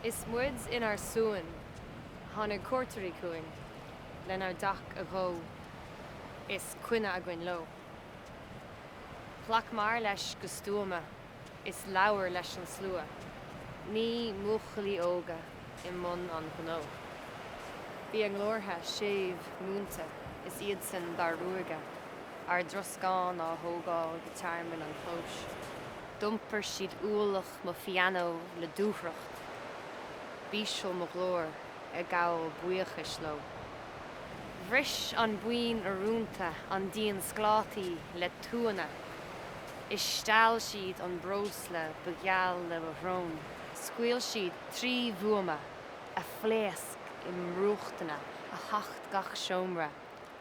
Is muid in our suin, hána cuairtaí cuain, len our dach a gho, is cuine a gin lo. Plach mar leis go stúma, is leabhar leis an slua, ní muchalí óga I mun an ghnó. Bhí an glórtha séimh múnta is iad san dar ruaga, ar droscán á thógáil go tearmann an chlós. Dumpar siad uallach mo fianó le dúthracht. Bíseal mo glór a gabhal buíochas lo. Bhris an buin arúnta an díon sclátaí le túna. Is steall siad an bros le begeal le bhrón. Scuil siad trí bhuama, a phléasc I mrúchtainna a hacht gach seomra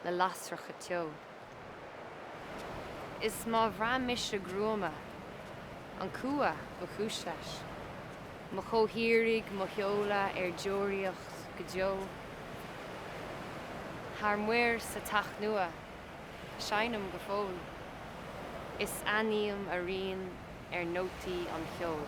le lasracha teo. Is má bhramis a grúma, an cua ba chúis leis. Mo chóthírig mo cheola deoraíocht go deo. Thar muir sa tach nua, seinam go fól. Is aníam a rion nótaí an cheol.